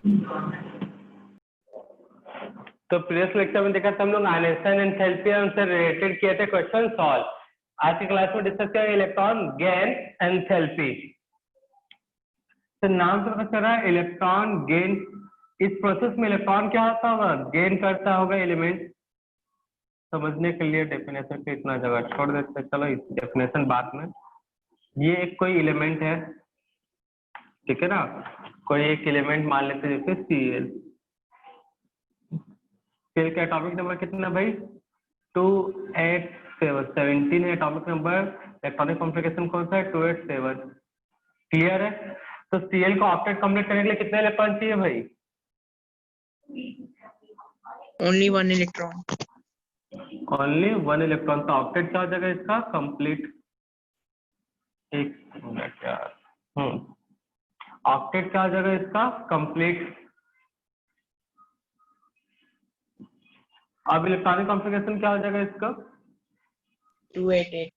तो previous lecture में देखा था हम लोग आयनेशन एंथैल्पी और उनसे रिलेटेड किए थे क्वेश्चन सॉल्व। आज की क्लास में डिस्कस करेंगे इलेक्ट्रॉन गेन एंथैल्पी। तो नाम से पता चल रहा है इलेक्ट्रॉन गेन। इस प्रोसेस में इलेक्ट्रॉन क्या होता होगा, गेन करता होगा एलिमेंट। समझने के लिए डेफिनेशन पे इतना जगह छोड़ देते हैं, चलो इस डेफिनेशन बाद में। ये एक कोई एलिमेंट है, ठीक है ना, कोई एक एलिमेंट मान लेते हैं जैसे Cl। Cl का एटॉमिक नंबर कितना भाई, 287 है एटॉमिक नंबर। इलेक्ट्रॉनिक कॉन्फ़िगरेशन कौन सा है, 287। क्लियर है। तो Cl को ऑक्टेट कंप्लीट करने के लिए कितने इलेक्ट्रॉन चाहिए भाई? Only 1 electron. Only 1 electron. तो ऑक्टेट क्या हो जाएगा इसका, कंप्लीट। एक मिनट यार, ऑक्टेट क्या हो जाएगा इसका, कंप्लीट। अब इलेक्ट्रॉनिक कॉन्फ़िगरेशन क्या हो जाएगा इसका, 288।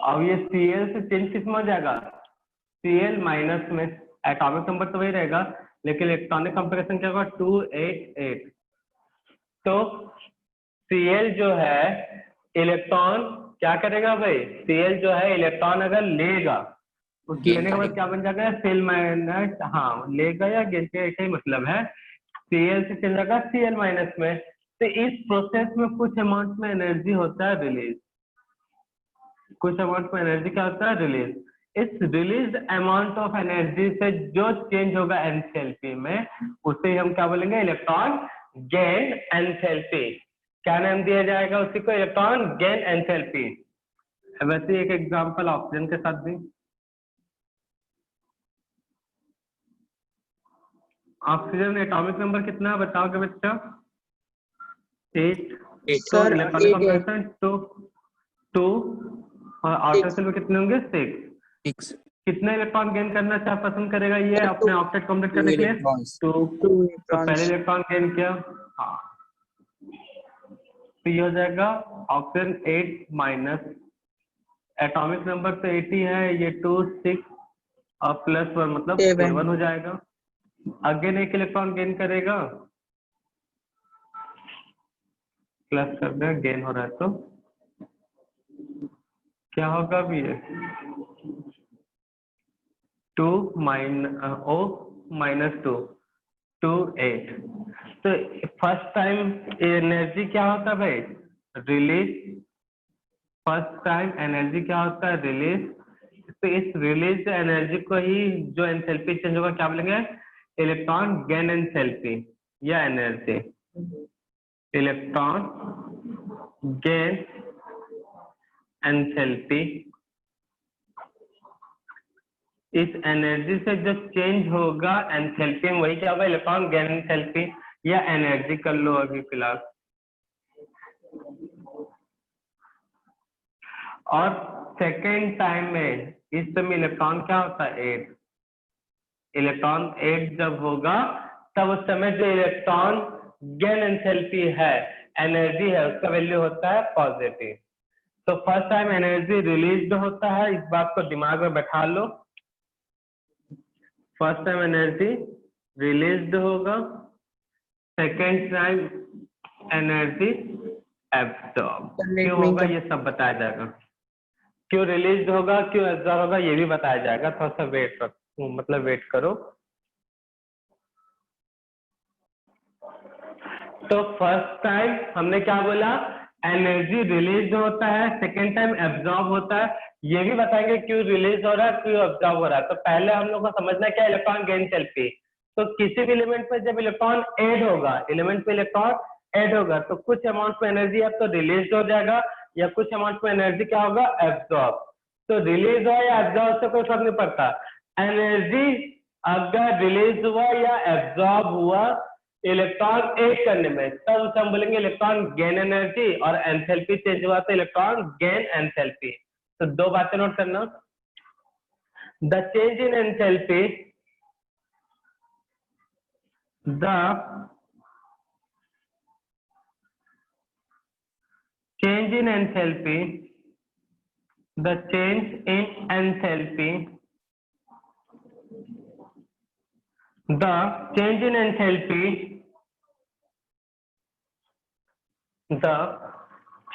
अब ये Cl से चेंज किस में हो जाएगा, Cl माइनस में। एटॉमिक नंबर तो वही रहेगा लेकिन इलेक्ट्रॉनिक कॉन्फ़िगरेशन क्या होगा, 288। तो Cl जो है इलेक्ट्रॉन क्या करेगा भाई, Cl जो है इलेक्ट्रॉन अगर लेगा, उसके लेने के बाद क्या बन जाएगा, Cl माइनस। हाँ, लेगा या गेन का एक ही मतलब है। Cl से चल जाएगा Cl माइनस में। तो इस प्रोसेस में कुछ अमाउंट में एनर्जी होता है रिलीज, कुछ अमाउंट में एनर्जी क्या होता है, रिलीज। इस रिलीज अमाउंट ऑफ एनर्जी से जो चेंज होगा एंथैल्पी में, उसे हम क्या बोलेंगे, इलेक्ट्रॉन गेन एंथैल्पी। क्या नाम दिया जाएगा उसी को, इलेक्ट्रॉन गेन एंथैल्पी। वैसे एक एग्जांपल ऑक्सीजन के साथ भी। ऑक्सीजन एटॉमिक नंबर कितना है बताओगे बच्चा, 8। तो सर इलेक्ट्रॉनिक कॉन्फ़िगरेशन 2 और आउटर शेल में कितने होंगे, 6। कितने इलेक्ट्रॉन गेन करना चाह पसंद करेगा ये अपने ऑक्टेट कंप्लीट करने के लिए, 2। तो पहले इलेक्ट्रॉन गेन किया, हाँ। तो ये हो जाएगा ऑक्सीजन 8 माइनस, एटॉमिक नंबर तो 80 है, ये 2 6 और प्लस 1 मतलब 7 हो जाएगा। अगेन एक इलेक्ट्रॉन गेन करेगा, प्लस कर दे, गेन हो रहा है तो क्या होगा अभी, ये 2 माइनस 2 8। तो फर्स्ट टाइम एनर्जी क्या होता है भाई, रिलीज। फर्स्ट टाइम एनर्जी क्या होता है, रिलीज। तो इस रिलीज एनर्जी को ही जो एंथैल्पी चेंज होगा क्या बोलेंगे, इलेक्ट्रॉन गेन एंथैल्पी या एनर्जी। इलेक्ट्रॉन गेन एंथैल्पी, इस एनर्जी से जो चेंज होगा एंथैल्पी में, वही क्या होगा, इलेक्ट्रॉन गेन एंथैल्पी या एनर्जी कर लो अभी फिलहाल। और सेकेंड टाइम में इस समय इलेक्ट्रॉन क्या होता है, 8। इलेक्ट्रॉन 8 जब होगा तब उस समय जो इलेक्ट्रॉन गेन एंथैल्पी है, एनर्जी है, उसका वैल्यू होता है पॉजिटिव। तो फर्स्ट टाइम एनर्जी रिलीज होता है, इस बात को दिमाग में बैठा लो। फर्स्ट टाइम एनर्जी रिलीज होगा, सेकेंड टाइम एनर्जी एब्सॉर्ब। क्यों होगा ये सब बताया जाएगा, क्यों रिलीज होगा क्यों एब्सॉर्ब होगा ये भी बताया जाएगा। थोड़ा सा वेट रखो, मतलब वेट करो। तो फर्स्ट टाइम हमने क्या बोला, एनर्जी रिलीज होता है, सेकेंड टाइम एब्सॉर्ब होता है। ये भी बताएंगे क्यों रिलीज हो रहा है क्यों एब्सॉर्ब हो रहा है। तो पहले हम लोग को समझना क्या, इलेक्ट्रॉन गेन एंथैल्पी। तो किसी भी एलिमेंट में जब इलेक्ट्रॉन ऐड होगा, एलिमेंट में इलेक्ट्रॉन ऐड होगा तो कुछ अमाउंट में एनर्जी अब तो रिलीज हो जाएगा या कुछ अमाउंट में एनर्जी क्या होगा, एब्सॉर्ब। तो रिलीज हो या एब्सॉर्ब से कोई फर्क नहीं पड़ता। एनर्जी अगर रिलीज हुआ या एब्सॉर्ब हुआ इलेक्ट्रॉन ऐड करने में, तब उसे हम बोलेंगे इलेक्ट्रॉन गेन एनर्जी। और एंथैल्पी चेंज हुआ तो इलेक्ट्रॉन गेन एंथैल्पी। तो दो बातें नोट करना, the change in enthalpy, the change in enthalpy, the change in enthalpy the change in enthalpy the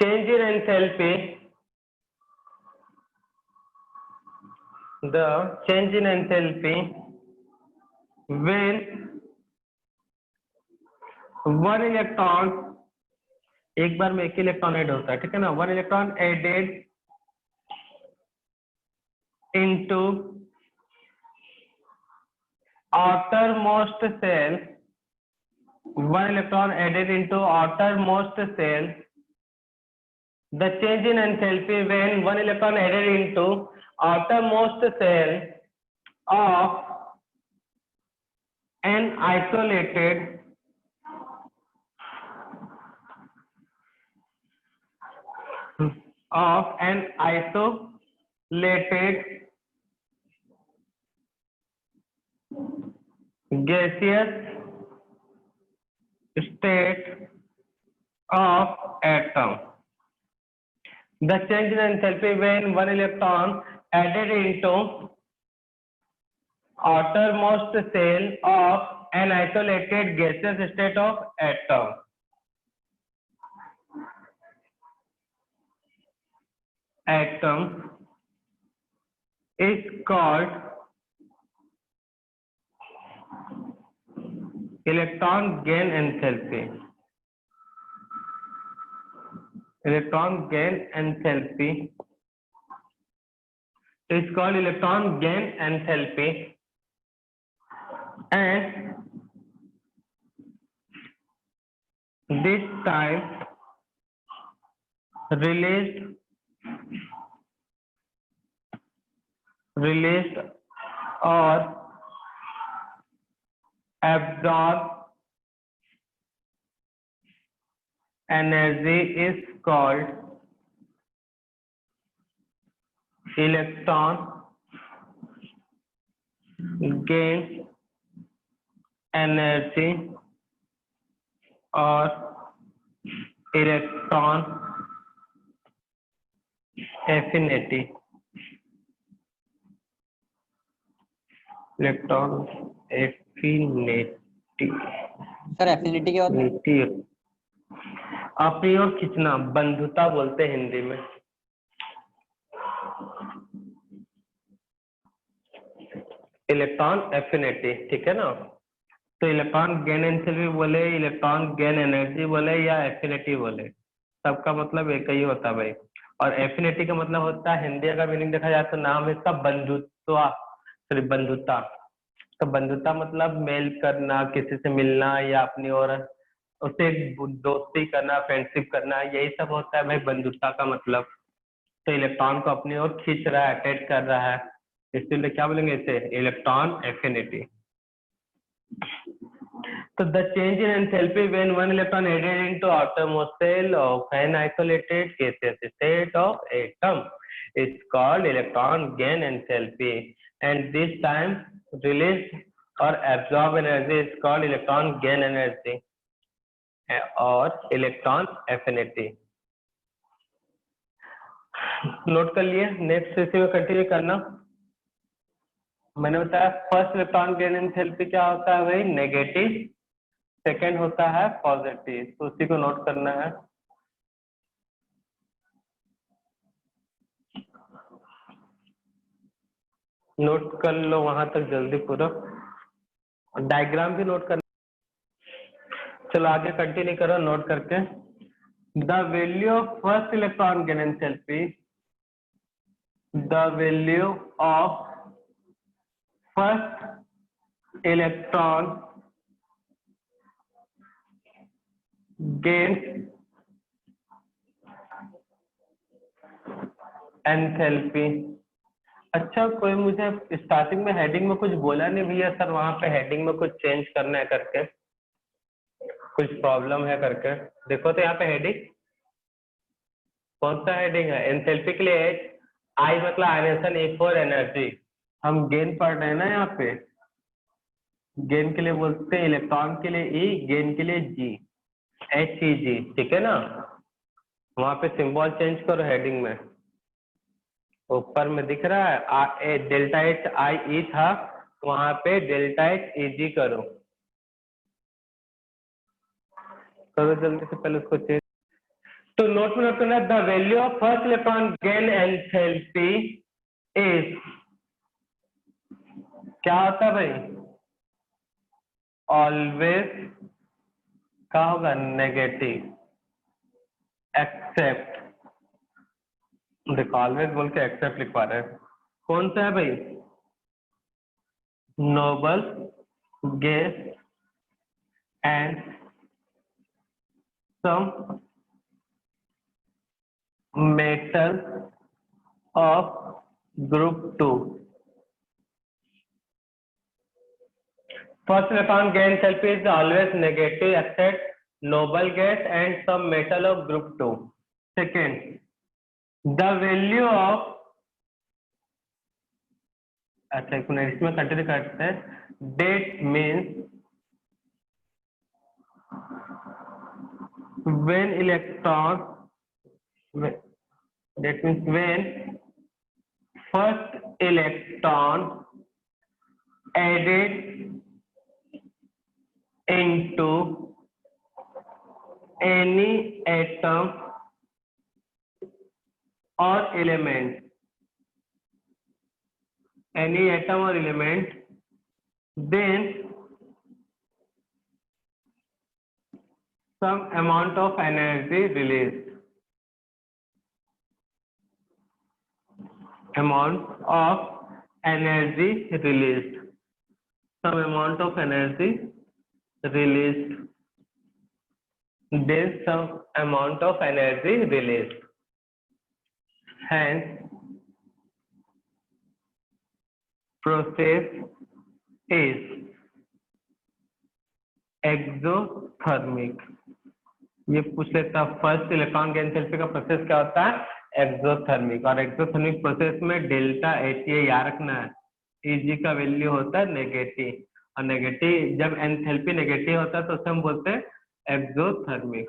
change in enthalpy the change in enthalpy when one electron, एक बार में एक electron add होता है, ठीक है ना, one electron added into outermost cell, one electron added into outermost cell, the change in enthalpy when one electron added into outermost cell of an isolated gaseous state of atom. The change in enthalpy when one electron added into outermost cell of an isolated gaseous state of atom. Atom is called electron gain enthalpy. Electron gain enthalpy is called electron gain enthalpy, and this time released or absorbed energy is called electron gain energy or electron affinity. Electron affinity, sir affinity क्या होता है? अपनी ओर खींचना, बंधुता बोलते हैं हिंदी में। Electron affinity, ठीक है ना। तो इलेक्ट्रॉन गेन एंथैल्पी बोले, इलेक्ट्रॉन गेन एनर्जी बोले या एफिनिटी बोले, सबका मतलब एक ही होता है भाई। और एफिनिटी का मतलब होता है, हिंदी अगर मीनिंग देखा जाए तो नाम है इसका बंधुत्व, बंधुता। तो बंधुता मतलब मेल करना, किसी से मिलना या अपनी ओर उससे दोस्ती करना, फ्रेंडशिप करना, यही सब होता है भाई बंधुता का मतलब। तो इलेक्ट्रॉन को अपनी ओर खींच रहा है, अटैच कर रहा है, इसलिए क्या बोलेंगे इसे, इलेक्ट्रॉन एफिनिटी। तो the change in enthalpy when one electron added into outermost cell of an isolated gaseous state of atom is called electron gain enthalpy, and this time released or absorbed energy is called electron gain energy और electron affinity। Note कर लिए, next इसी में continue करना। मैंने बताया first electron gain enthalpy क्या होता है भाई, नेगेटिव, सेकेंड होता है पॉजिटिव, तो उसी को नोट करना है। नोट कर लो वहां तक जल्दी पूरा, डायग्राम भी नोट करना। चलो आगे कंटिन्यू करो नोट करके। The value of first electron gain enthalpy, the value of first electron gain enthalpy. अच्छा, कोई मुझे स्टार्टिंग में हेडिंग में कुछ बोला नहीं भैया सर, वहां पे हेडिंग में कुछ चेंज करना है करके, कुछ प्रॉब्लम है करके। देखो तो यहाँ पे हेडिंग कौन सा हेडिंग है, एंथैल्पी के लिए आई मतलब आयनेशन, ए फॉर एनर्जी। हम गेन पढ़ रहे हैं ना, यहाँ पे गेन के लिए बोलते हैं इलेक्ट्रॉन के लिए ई, गेन के लिए जी, HEG, ठीक है ना। वहां पे सिंबल चेंज करो हेडिंग में, ऊपर में दिख रहा है डेल्टा H I E था, वहां पे डेल्टा एच इजी करो जल्दी से, पहले उसको चेंज। तो नोट में करना, the value of first electron gain enthalpy is, क्या होता है भाई, ऑलवेज क्या होगा, नेगेटिव, एक्सेप्ट, देखो ऑलवेज बोल के एक्सेप्ट लिखवा रहे हैं, कौन सा है भाई, noble gas and some metal of group 2। First electron gain enthalpy is always negative except noble gas and some metal of group 2. Second, the value of, अच्छा एक मिनट इसमें कंटिन्यू करते हैं, that means when electron, that means when first electron added into any atom or element, any atom or element, then some amount of energy released, amount of energy released, some amount of energy released, then some amount of energy released, hence process is exothermic। ये पूछ लेता first electron gain enthalpy का process क्या होता है, exothermic, और exothermic process में delta H, ये याद रखना है, Eg का वैल्यू होता है नेगेटिव, और नेगेटिव जब एंथैल्पी नेगेटिव होता है तो उसे हम बोलते हैं एक्सोथर्मिक।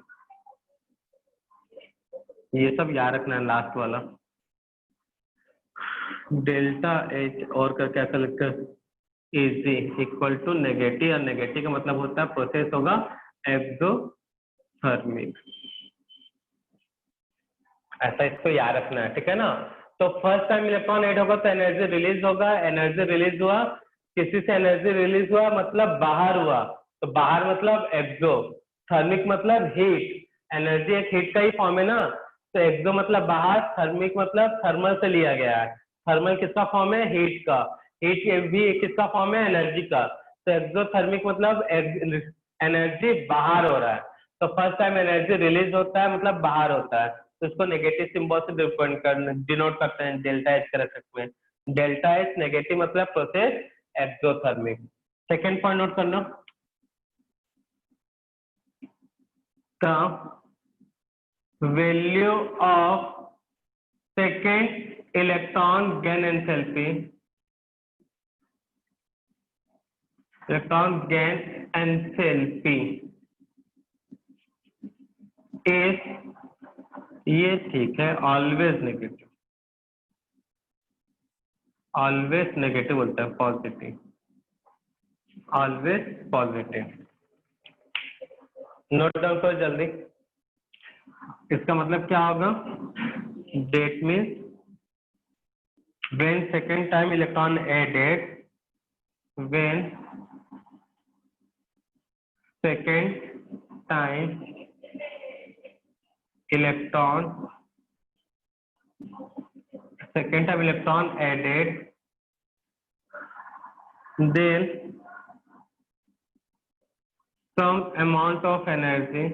ये सब याद रखना है लास्ट वाला, डेल्टा एच और करके ऐसा लिखकर Eg इक्वल टू नेगेटिव, और नेगेटिव का मतलब होता है प्रोसेस होगा एक्सोथर्मिक, ऐसा इसको याद रखना है, ठीक है ना। तो फर्स्ट टाइम इलेक्ट्रॉन ऐड होगा तो एनर्जी रिलीज होगा, एनर्जी रिलीज हुआ, किसी से एनर्जी रिलीज हुआ मतलब बाहर हुआ, तो बाहर मतलब एक्सो, थर्मिक मतलब हीट, एनर्जी एक हीट का ही फॉर्म है ना, तो एक्सो मतलब बाहर, थर्मिक मतलब थर्मल से लिया गया है, थर्मल किसका फॉर्म है, हीट का, हीट भी किसका फॉर्म है, एनर्जी का, तो एक्सोथर्मिक मतलब एनर्जी बाहर हो रहा है, तो फर्स्ट टाइम एनर्जी रिलीज होता है मतलब बाहर होता है, तो इसको नेगेटिव सिंबल से डिनोट करते हैं डेल्टा एच के रेस्पेक्ट में, डेल्टा एच नेगेटिव मतलब process exothermic. Second point note करना, the value of second electron gain enthalpy, electron gain enthalpy is, ये ठीक है, ऑलवेज नेगेटिव, ऑलवेज नेगेटिव बोलता है, positive, always positive. Note down करो जल्दी, इसका मतलब क्या होगा, that means when second time electron added, when second time electron, second time electron added, then some amount of energy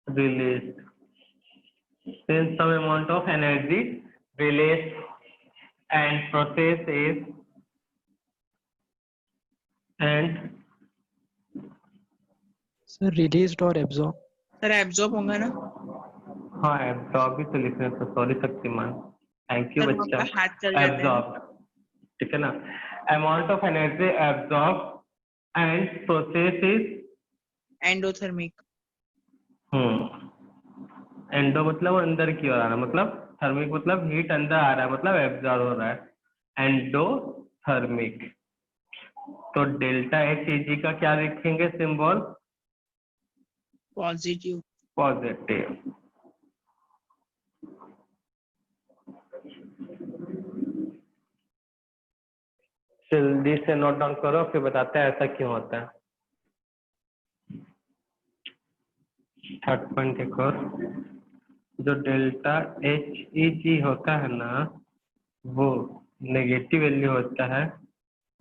released, then some amount of energy released, and process is, and sir released और absorb, sir absorb होगा ना, हाँ absorb भी तो लिखना, तो sorry Shaktimaan, thank you sir बच्चा, वहाँ पे हाथ चल जाते हैं। एब्जॉर्ब, ठीक है ना, amount of energy absorb and process is endothermic. Endo मतलब अंदर की ओर आना, मतलब थर्मिक मतलब हीट अंदर आ रहा है, मतलब एब्जॉर्ब हो रहा है। एंडोथर्मिक, तो डेल्टा एच ई जी का क्या लिखेंगे सिंबल? पॉजिटिव। पॉजिटिव। जल्दी से नोट डाउन करो, फिर बताते हैं ऐसा क्यों होता है। थर्ड पॉइंट एक और, जो डेल्टा एच ई जी होता है ना, वो नेगेटिव वैल्यू होता है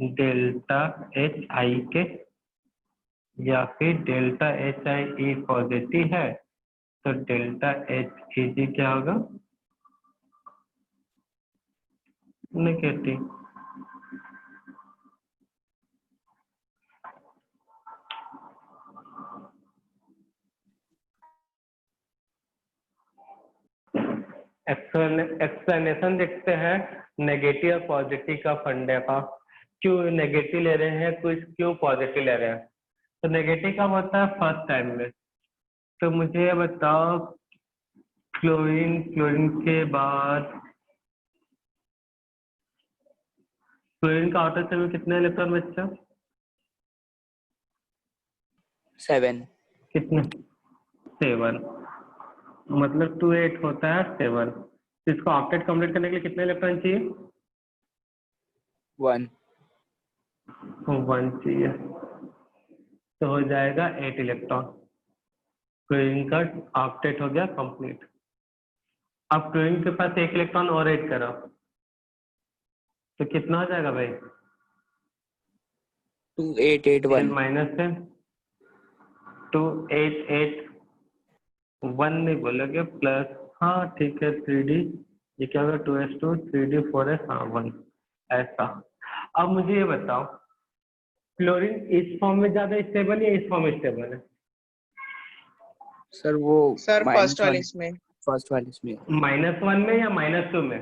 डेल्टा एच आई के, या फिर delta H I E positive है तो डेल्टा एच ई जी क्या होगा? नेगेटिव। एक्सप्लेनेशन देखते हैं नेगेटिव और पॉजिटिव का फंडे का। क्यों नेगेटिव ले रहे हैं, कुछ क्यों पॉजिटिव ले रहे हैं? तो नेगेटिव कब होता है? फर्स्ट टाइम में। तो मुझे ये बताओ, क्लोरीन के बाद क्लोरीन का आउटर शेल में कितने इलेक्ट्रॉन बचते हैं? 7। कितने? 7। मतलब 2 8 होता है 7। इसको ऑक्टेट कंप्लीट करने के लिए कितने इलेक्ट्रॉन चाहिए? 1। 1 चाहिए, तो हो जाएगा 8 इलेक्ट्रॉन। क्लोरीन का ऑक्टेट हो गया कंप्लीट। अब क्लोरीन के पास 1 इलेक्ट्रॉन और ऐड करो, तो कितना हो जाएगा भाई? 2 8 8 1। माइनस है 2 8 8 1 नहीं बोलोगे, प्लस, हाँ ठीक है 3D, ये क्या होगा? 2s2 3D 4s, हाँ 1 ऐसा। अब मुझे ये बताओ, क्लोरीन इस फॉर्म में ज्यादा स्टेबल या इस फॉर्म में स्टेबल है? सर वो सर फर्स्ट वाले -1। इसमें। फर्स्ट वाले इसमें -1 में या -2 में?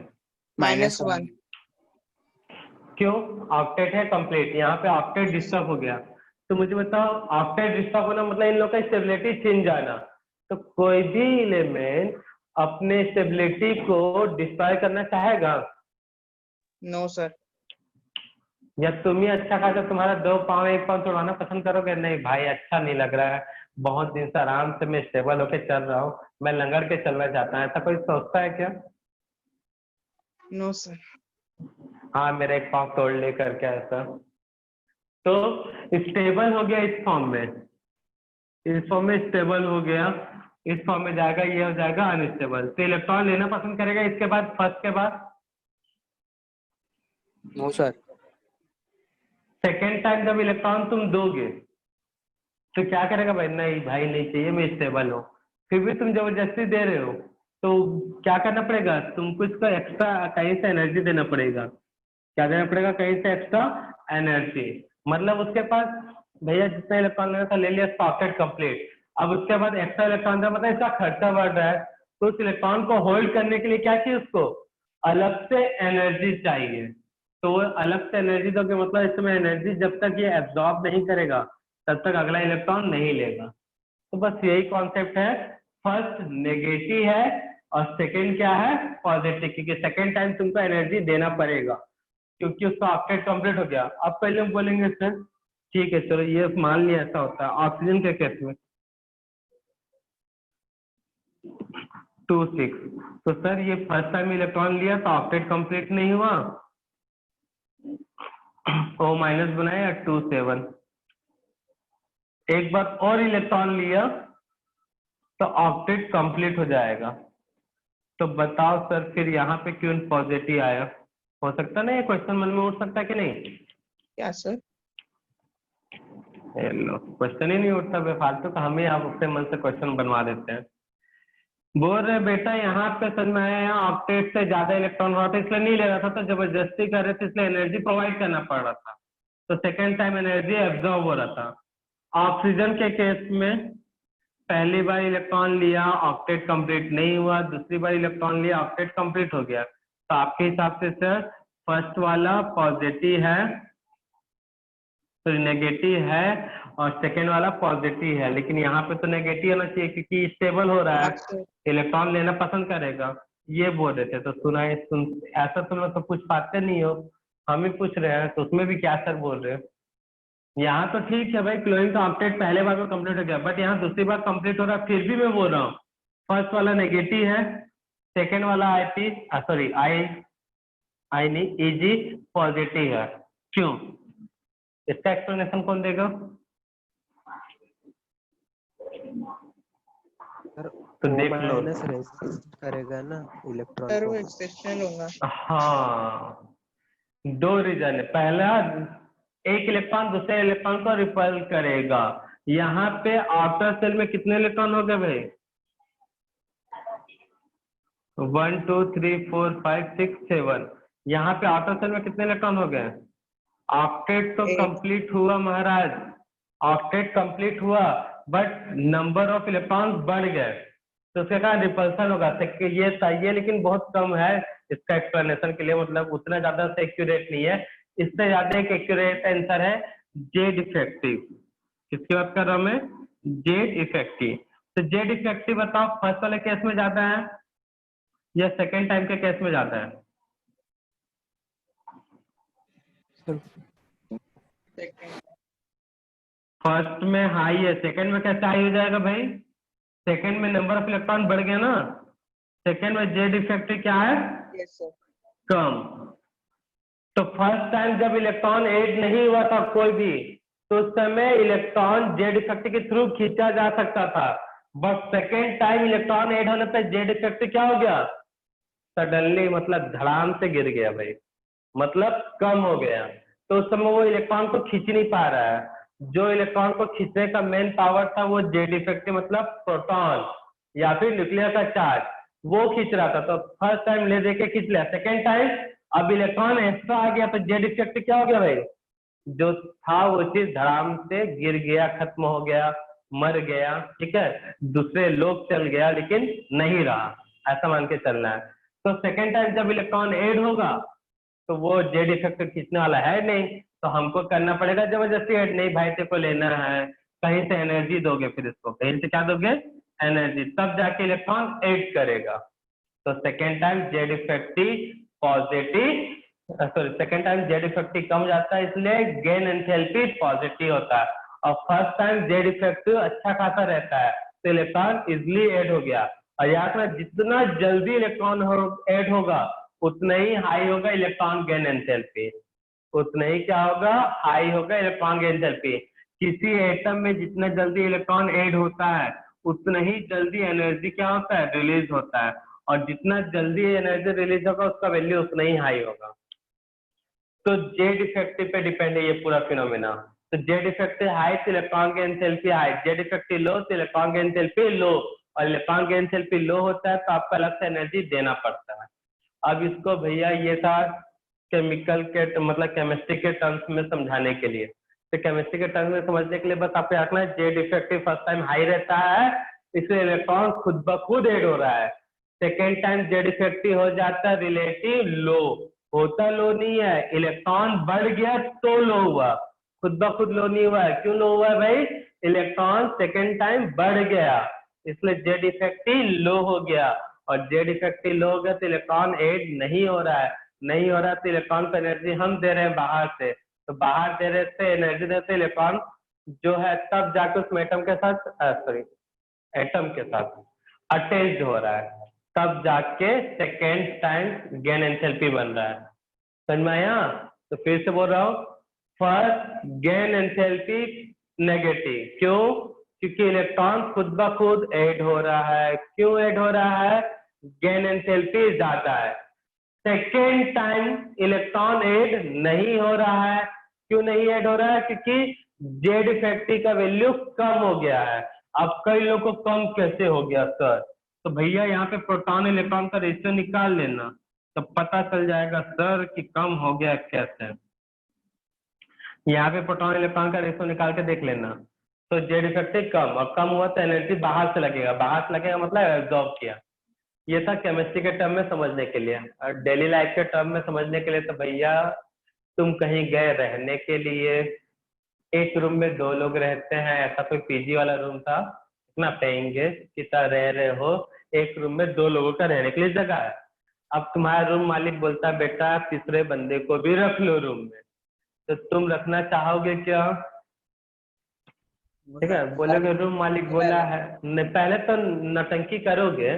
-1। क्यों? ऑक्टेट है कंप्लीट, यहाँ पे ऑक्टेट डिस्टर्ब हो गया। तो मुझे बताओ, ऑक्टेट डिस्टर्ब होना मतलब इन लोग का स्टेबिलिटी चेंज आना। तो कोई भी एलिमेंट अपने स्टेबिलिटी को डिस्ट्रॉय करना चाहेगा? No sir. या तुम ही अच्छा खासा तुम्हारा 2 पाँव 1 पाँव तोड़वाना पसंद करोगे? नहीं भाई, अच्छा नहीं लग रहा है, बहुत दिन से आराम से मैं स्टेबल होके चल रहा हूँ, मैं लंगड़ के चलना चाहता हूँ, ऐसा कोई सोचता है क्या? No sir. हाँ, मेरा 1 पाँव तोड़ ले करके ऐसा। तो स्टेबल हो गया इस फॉर्म में, इस फॉर्म में स्टेबल हो गया, इस फॉर्म में जाएगा, ये हो जाएगा अनस्टेबल। तो इलेक्ट्रॉन लेना पसंद करेगा इसके बाद, फर्स्ट के बाद? No sir. सेकेंड टाइम जब इलेक्ट्रॉन तुम दोगे तो क्या करेगा भाई? नहीं भाई नहीं चाहिए, मैं स्टेबल हूँ। फिर भी तुम जबरदस्ती दे रहे हो, तो क्या करना पड़ेगा? तुमको इसका एक्स्ट्रा कहीं से एनर्जी देना पड़ेगा। क्या देना पड़ेगा? कहीं से एक्स्ट्रा एनर्जी। मतलब उसके पास भैया जितना इलेक्ट्रॉन लेना था ले लिया, सॉकेट कंप्लीट। अब उसके बाद एक्स्ट्रा इलेक्ट्रॉन था, मतलब इसका खर्चा बढ़ रहा है, तो उस इलेक्ट्रॉन को होल्ड करने के लिए क्या चाहिए? उसको अलग से एनर्जी चाहिए। तो वो अलग से एनर्जी दोगे, मतलब इसमें एनर्जी जब तक ये एब्जॉर्ब नहीं करेगा तब तक अगला इलेक्ट्रॉन नहीं लेगा। तो बस यही कॉन्सेप्ट है। फर्स्ट नेगेटिव है और सेकंड क्या है? पॉजिटिव, क्योंकि सेकंड टाइम तुमको एनर्जी देना पड़ेगा क्योंकि उसका ऑक्टेट कंप्लीट हो गया। अब पहले हम बोलेंगे सर ठीक है चलो ये मान लिया ऐसा होता है ऑक्सीजन के केस में 2 6। तो सर ये फर्स्ट टाइम इलेक्ट्रॉन लिया तो ऑक्टेट कंप्लीट नहीं हुआ, O माइनस बनाया 2 7। एक बार और इलेक्ट्रॉन लिया तो ऑक्टेट कंप्लीट हो जाएगा। तो बताओ सर फिर यहाँ पे क्यों पॉजिटिव आया? हो सकता ना ये क्वेश्चन मन में उठ सकता है कि नहीं? क्या सर? लो क्वेश्चन ही नहीं उठता, बेफालतू का हम ही आप अपने मन से क्वेश्चन बनवा देते हैं। बोल रहे बेटा यहाँ पे समझ में आया, यहाँ ऑक्टेट से ज्यादा इलेक्ट्रॉन हो रहा था इसलिए नहीं ले रहा था, तो जबरदस्ती कर रहे थे इसलिए एनर्जी प्रोवाइड करना पड़ रहा था, तो सेकेंड टाइम एनर्जी एब्जॉर्ब हो रहा था। ऑक्सीजन के केस में पहली बार इलेक्ट्रॉन लिया ऑक्टेट कंप्लीट नहीं हुआ, दूसरी बार इलेक्ट्रॉन लिया ऑक्टेट कंप्लीट हो गया। तो आपके हिसाब से सर फर्स्ट वाला पॉजिटिव है, तो नेगेटिव है, और सेकेंड वाला पॉजिटिव है, लेकिन यहाँ पे तो नेगेटिव होना चाहिए क्योंकि स्टेबल हो रहा हाँ है, सर। इलेक्ट्रॉन लेना पसंद करेगा। ये बोल रहे थे, तो ऐसा तुम लोग तो पूछ पाते नहीं हो, हम ही पूछ रहे हैं, तो उसमें भी क्या सर बोल रहे हो? यहाँ तो ठीक है भाई, क्लोरीन का ऑक्टेट पहले बार में कंप्लीट हो गया, बट यहाँ दूसरी बार कंप्लीट हो रहा है, फिर भी मैं बोल रहा हूँ फर्स्ट वाला नेगेटिव है, सेकेंड वाला आई नहीं Eg पॉजिटिव है, क्यों? इसका एक्सप्लेनेशन कौन देगा? तो देख लो। माइनस रेजिस्ट करेगा ना इलेक्ट्रॉन सर वो को। एक्सेप्शनल होगा। हाँ, दो रीजन है, पहला एक इलेक्ट्रॉन दूसरे इलेक्ट्रॉन को रिपल करेगा। यहाँ पे आउटर सेल में कितने इलेक्ट्रॉन हो गए भाई? 1 2 3 4 5 6 7। यहाँ पे आउटर सेल में कितने इलेक्ट्रॉन हो गए? ऑक्टेट तो 8। कंप्लीट हुआ महाराज, ऑक्टेट कंप्लीट हुआ, बट नंबर ऑफ इलेक्ट्रॉन बढ़ गए, तो उसके कारण रिपल्सन होगा। ये चाहिए लेकिन बहुत कम है इसका एक्सप्लेनेशन के लिए, मतलब उतना ज्यादा से एक्यूरेट नहीं है। इससे ज्यादा एक एक्यूरेट आंसर है जेड इफेक्टिव। किसकी बात कर रहा हूं मैं? Z effective. तो जेड इफेक्टिव बताओ, फर्स्ट वाले केस में ज्यादा है या सेकेंड टाइम के केस में ज्यादा है? सेकंड। फर्स्ट में हाई है, सेकेंड में कैसे हाई हो जाएगा भाई? सेकेंड में नंबर ऑफ इलेक्ट्रॉन बढ़ गया ना, सेकेंड में जेड इफेक्टिव क्या है? Yes sir. कम। तो फर्स्ट टाइम जब इलेक्ट्रॉन ऐड नहीं हुआ था कोई भी, तो उस समय इलेक्ट्रॉन जेड इफेक्टिव के थ्रू खींचा जा सकता था, but second time electron add होने पर जेड इफेक्टिव क्या हो गया? सडनली, मतलब धड़ाम से गिर गया भाई, मतलब कम हो गया। तो उस समय वो इलेक्ट्रॉन को खींच नहीं पा रहा है। जो इलेक्ट्रॉन को खींचने का मेन पावर था वो जेड इफेक्टिव, मतलब प्रोटॉन या फिर न्यूक्लियर का चार्ज, वो खींच रहा था। तो फर्स्ट टाइम ले दे के खींच लिया, सेकेंड टाइम अब इलेक्ट्रॉन एक्स्ट्रा आ गया, तो जेड इफेक्टिव क्या हो गया भाई? जो था वो चीज धड़ाम से गिर गया, खत्म हो गया, मर गया, ठीक है, दूसरे लोग चल गया लेकिन नहीं रहा, ऐसा मान के चलना है। तो सेकेंड टाइम जब इलेक्ट्रॉन ऐड होगा तो वो जेड इफेक्ट खींचने वाला है नहीं, तो हमको करना पड़ेगा जबरदस्ती ऐड। नहीं भाई, तेरे को लेना है, कहीं से एनर्जी दोगे, फिर इसको कहीं से क्या दोगे? एनर्जी, तब जाके इलेक्ट्रॉन ऐड करेगा। तो second time Z effective positive, sorry second time Z effective कम जाता है, इसलिए गेन एंथैल्पी पॉजिटिव होता है। और फर्स्ट टाइम जेड इफेक्टिव अच्छा खासा रहता है, तो इलेक्ट्रॉन इजिली ऐड हो गया। और याद रखना, जितना जल्दी इलेक्ट्रॉन ऐड होगा उतना ही हाई होगा इलेक्ट्रॉन गेन एंथैल्पी, उतना ही क्या होगा? हाई होगा इलेक्ट्रॉन गेन एंथैल्पी। किसी एटम में जितना जल्दी इलेक्ट्रॉन ऐड होता है उतना ही जल्दी एनर्जी क्या होता है? रिलीज होता है। और जितना जल्दी एनर्जी रिलीज होगा उसका वैल्यू उतना ही हाई होगा। तो जेड इफेक्टिव पे डिपेंड है ये पूरा फिनोमेना। तो जेड इफेक्टिव हाई तो electron gain enthalpy high, Z effective low तो इलेक्ट्रॉन गेन एंथैल्पी लो, और इलेक्ट्रॉन गेन एंथैल्पी लो होता है तो आपको अलग से एनर्जी देना पड़ता है। अब इसको भैया ये था केमिकल के मतलब केमिस्ट्री के टर्म्स में समझाने के लिए। तो केमिस्ट्री के टर्म्स में समझने के लिए बस आपको रखना है Z effective first time high रहता है, इसलिए इलेक्ट्रॉन खुद ब खुद ऐड हो रहा है। सेकेंड टाइम जेड इफेक्टिव हो जाता है रिलेटिव लो, होता लो नहीं है, इलेक्ट्रॉन बढ़ गया तो लो हुआ, खुद ब खुद लो नहीं हुआ है। क्यों लो हुआ है भाई? इलेक्ट्रॉन सेकेंड टाइम बढ़ गया, इसलिए जेड इफेक्टिव लो हो गया। और जेड इफेक्टिव लो हो गया तो इलेक्ट्रॉन ऐड नहीं हो रहा है, नहीं हो रहा तो इलेक्ट्रॉन को एनर्जी हम दे रहे हैं बाहर से, तो बाहर दे रहे थे एनर्जी देते इलेक्ट्रॉन जो है तब जाके उस एटम के साथ सॉरी एटम के साथ अटैच्ड हो रहा है, तब जाके सेकेंड टाइम गेन एंथैल्पी बन रहा है। समझ में आया? तो फिर से बोल रहा हूँ, फर्स्ट गेन एंथैल्पी नेगेटिव, क्यों? क्योंकि इलेक्ट्रॉन खुद ब खुद ऐड हो रहा है। क्यों ऐड हो रहा है? गेन एंथैल्पी ज्यादा है। सेकेंड टाइम इलेक्ट्रॉन ऐड नहीं हो रहा है। क्यों नहीं ऐड हो रहा है? क्योंकि जेड इफेक्टिव का वैल्यू कम हो गया है। अब कई लोगों को कम कैसे हो गया सर? तो भैया यहाँ पे प्रोटॉन इलेक्ट्रॉन का रेशियो निकाल लेना, तो पता चल जाएगा सर कि कम हो गया कैसे। यहाँ पे प्रोटॉन इलेक्ट्रॉन का रेशियो निकाल के देख लेना, तो जेड इफेक्टिव कम, और कम हुआ तो एनर्जी बाहर से लगेगा, बाहर से लगेगा मतलब एब्जॉर्ब किया। ये था केमिस्ट्री के टर्म में समझने के लिए। और डेली लाइफ के टर्म में समझने के लिए तो भैया तुम कहीं गए रहने के लिए, एक रूम में 2 लोग रहते हैं, ऐसा कोई पीजी वाला रूम था, इतना पेइंग गेस्ट की तरह रह रहे हो, एक रूम में 2 लोगों का रहने के लिए जगह है। अब तुम्हारा रूम मालिक बोलता है बेटा तीसरे बंदे को भी रख लो रूम में, तो तुम रखना चाहोगे क्या? ठीक है, बोलोगे रूम मालिक बोला है, नहीं पहले तो नटंकी करोगे,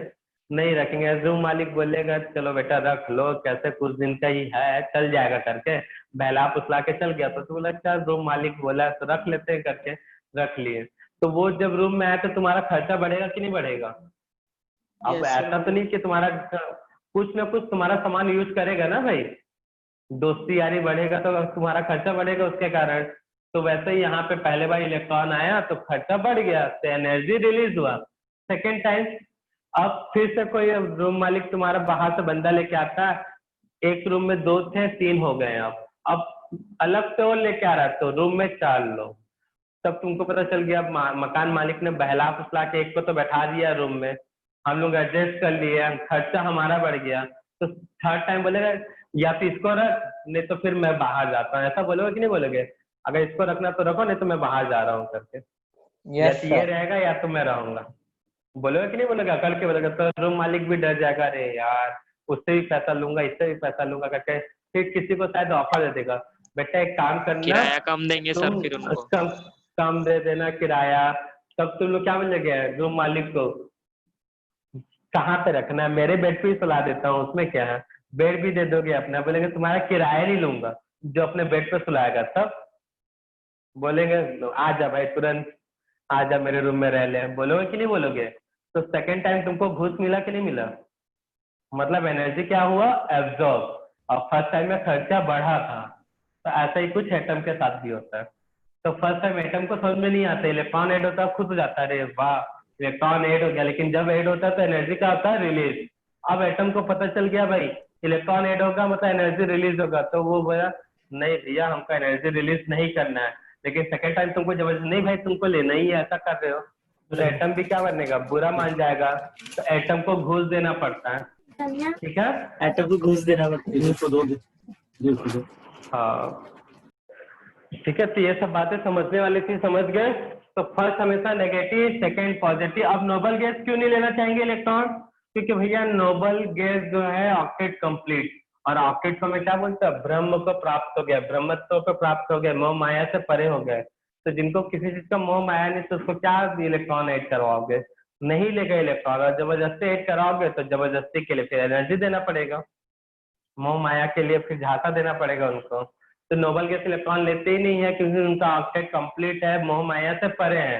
नहीं रखेंगे। रूम मालिक बोलेगा चलो बेटा रख लो, कैसे कुछ दिन का ही है चल जाएगा करके बहला फुसला के चल गया, तो बोला अच्छा रूम मालिक बोला है तो रख लेते हैं करके रख लिए। तो वो जब रूम में आया तो तुम्हारा खर्चा बढ़ेगा कि नहीं बढ़ेगा? अब Yes, sir. ऐसा तो नहीं कि तुम्हारा कुछ ना कुछ तुम्हारा सामान यूज करेगा ना भाई, दोस्ती यारी बढ़ेगा तो तुम्हारा खर्चा बढ़ेगा उसके कारण। तो वैसे ही यहाँ पे पहले बार इलेक्ट्रॉन आया तो खर्चा बढ़ गया, तो एनर्जी रिलीज हुआ। सेकेंड टाइम अब फिर से कोई रूम मालिक तुम्हारा बाहर से बंदा लेके आता है, एक रूम में 2 थे 3 हो गए, अब अलग से और लेके आ रहा है तो रूम में 4 लोग। तब तुमको पता चल गया मकान मालिक ने बहला फुसला के एक को तो बैठा दिया रूम में, हम लोग एडजस्ट कर लिए, खर्चा हमारा बढ़ गया। तो थर्ड टाइम बोलेगा या तो इसको रख नहीं तो फिर मैं बाहर जाता हूँ, ऐसा बोलोगे कि नहीं बोलोगे? अगर इसको रखना तो रखो नहीं तो मैं बाहर जा रहा हूँ करके, या तो ये रहेगा या तो मैं रहूंगा। बोलोगे कि नहीं बोलोगे? अकल के बोलोगे तो रूम मालिक भी डर जाएगा, अरे यार उससे भी पैसा लूंगा इससे भी पैसा लूंगा करके, फिर किसी को शायद ऑफर दे देगा बेटा एक काम करना किराया कम देंगे सर तुम फिर उनको। कम दे देना किराया। तब तुम लोग क्या बोलोगे रूम मालिक को? कहाँ पे रखना है? मेरे बेड पे ही सुला देता हूँ, उसमें क्या है, बेड भी दे दोगे अपना, बोलेंगे तुम्हारा किराया नहीं लूंगा जो अपने बेड पे सुलाएगा। तब बोलेंगे आ जा भाई तुरंत आ जा मेरे रूम में रह ले, बोलोगे कि नहीं बोलोगे? तो सेकंड टाइम तुमको घूस मिला कि नहीं मिला? मतलब एनर्जी क्या हुआ एब्जॉर्ब, और फर्स्ट टाइम में खर्चा बढ़ा था। तो ऐसा ही कुछ एटम के साथ भी होता है। तो फर्स्ट टाइम एटम को समझ में नहीं आता, इलेक्ट्रॉन ऐड होता है खुद हो जाता है, अरे वाह इलेक्ट्रॉन ऐड हो गया, लेकिन जब ऐड होता है तो एनर्जी क्या होता है रिलीज। अब एटम को पता चल गया भाई इलेक्ट्रॉन ऐड होगा मतलब एनर्जी रिलीज होगा, तो वो बोला नहीं भैया हमको एनर्जी रिलीज नहीं करना है। लेकिन सेकेंड टाइम तुमको जबरदस्ती नहीं भाई तुमको लेना ही है, ऐसा कर रहे हो, तो एटम भी क्या बनेगा बुरा मान जाएगा, तो एटम को घूस देना पड़ता है। ठीक है, एटम को घूस देना पड़ता है। हाँ ठीक है, तो ये सब बातें समझने वाली थी, समझ गए? तो फर्स्ट हमेशा नेगेटिव, सेकंड पॉजिटिव। अब नोबल गैस क्यों नहीं लेना चाहेंगे इलेक्ट्रॉन? क्योंकि भैया नोबल गैस जो है ऑक्टेट कंप्लीट, और ऑक्टेट को मैं क्या बोलता है ब्रह्म को प्राप्त हो गया, ब्रह्मत्व को प्राप्त हो गया, मोह माया से परे हो गए। तो जिनको किसी चीज का मोह माया नहीं तो उसको क्या इलेक्ट्रॉन ऐड करवाओगे? नहीं लेगा इलेक्ट्रॉन, और जबरदस्ती ऐड कराओगे तो जबरदस्ती के लिए फिर एनर्जी देना पड़ेगा, मोह माया के लिए फिर झांसा देना पड़ेगा उनको। तो नोबल गैस इलेक्ट्रॉन लेते ही नहीं है क्योंकि उनका ऑक्टेट कंप्लीट है, मोह माया से परे है।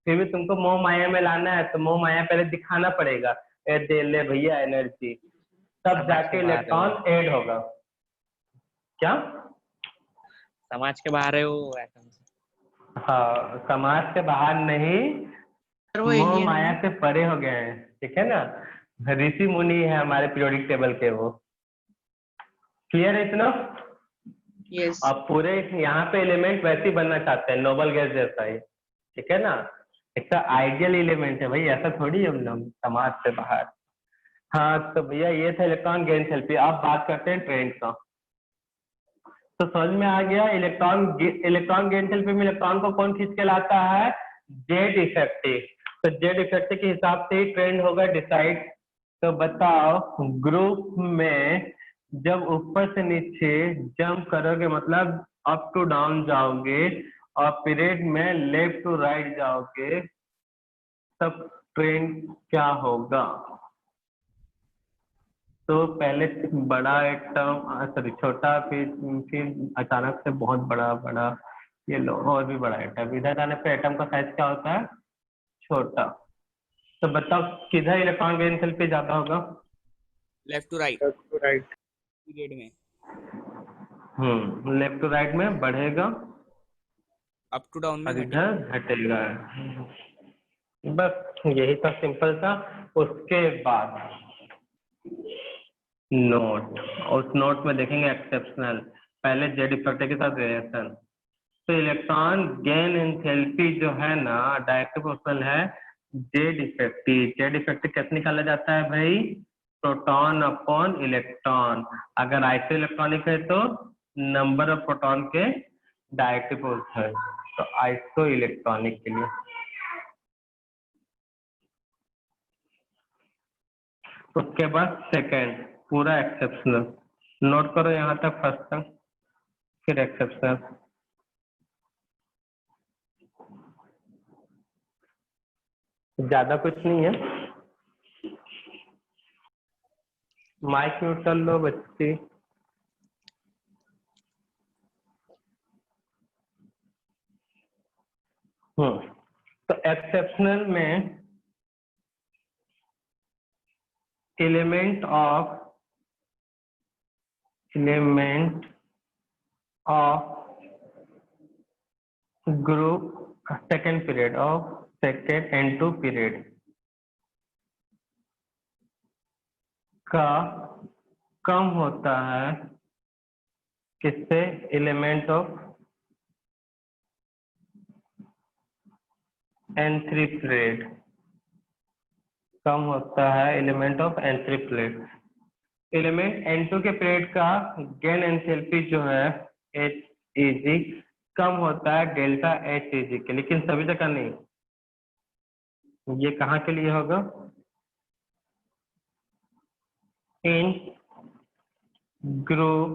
फिर भी तुमको मोह माया में लाना है तो मोह माया पहले दिखाना पड़ेगा, ए दे ले भैया एनर्जी, तब जाके इलेक्ट्रॉन ऐड होगा। क्या समाज के बाहर है वो एटम से। हाँ समाज से बाहर नहीं, सर वो मोह एलियन माया है। से परे हो गए हैं, ठीक है ना। ऋषि मुनि है हमारे पीरियोडिक टेबल के, वो क्लियर है इतना? यस अब पूरे यहाँ पे एलिमेंट वैसे ही बनना चाहते हैं नोबल गैस जैसा ही, ठीक है ना। एक आइडियल एलिमेंट है भाई, ऐसा थोड़ी है हम समाज से बाहर। हाँ तो भैया ये था इलेक्ट्रॉन गेन थेरेपी। अब बात करते हैं ट्रेंड का। तो समझ में आ गया इलेक्ट्रॉन गेन थेरेपी में इलेक्ट्रॉन को कौन खींच के लाता है? Z effective. तो जेड इफेक्टिव के हिसाब से ही ट्रेंड होगा डिसाइड। तो बताओ ग्रुप में जब ऊपर से नीचे जंप करोगे मतलब अप टू डाउन जाओगे और पीरियड में लेफ्ट टू राइट जाओगे तब ट्रेंड क्या होगा? तो पहले बड़ा एटम सॉरी छोटा, फिर अचानक से बहुत बड़ा बड़ा, ये लो और भी बड़ा एटम, इधर आने पे एटम का साइज क्या होता है? छोटा। तो बताओ किधर इलेक्ट्रॉन गेन थेरेपी ज्यादा होगा? Left to right right. Period में, लेफ्ट टू राइट में बढ़ेगा अप टू डाउन में और घटेगा। इधर घटेगा। बस यही था, सिंपल था। उसके बाद नोट, उस नोट में देखेंगे एक्सेप्शनल, पहले जेड इफेक्ट के साथ रिलेशन। तो इलेक्ट्रॉन गेन एंथैल्पी जो है ना डायरेक्ट प्रोपोर्शनल है जेड इफेक्टिव। जेड इफेक्टिव कैसे निकाला जाता है भाई? Proton upon electron. अगर आइसो इलेक्ट्रॉनिक है तो नंबर ऑफ प्रोटॉन के डायरेक्ट प्रोपोर्शनल, तो आइसो इलेक्ट्रॉनिक के लिए उसके बाद सेकंड पूरा एक्सेप्शनल, नोट करो यहाँ तक फर्स्ट तक, फिर एक्सेप्शनल। ज्यादा कुछ नहीं है। माइक म्यूट कर लो बच्ची। तो एक्सेप्शनल में element of group second period of second N2 period का कम होता है किससे? एलिमेंट ऑफ N3 पीरियड कम होता है element of N3 period. Element N2 के पीरियड का गेन एंथैल्पी जो है HEG कम होता है डेल्टा HEG के, लेकिन सभी जगह नहीं। ये कहाँ के लिए होगा? In group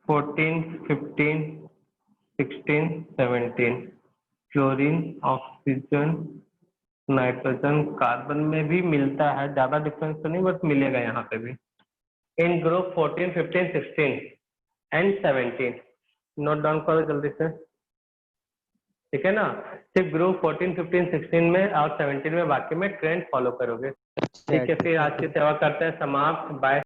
14, 15, 16, 17 chlorine, oxygen, nitrogen, carbon में भी मिलता है, ज्यादा डिफरेंस तो नहीं बट मिलेगा यहाँ पे भी। इन ग्रुप 14, 15, 16 एंड 17 नोट डाउन करो जल्दी से, ठीक है ना? सिर्फ ग्रुप 14, 15, 16 में और 17 में, बाकी में ट्रेंड फॉलो करोगे। ठीक है, फिर आज की सेवा करते हैं समाप्त। बाय।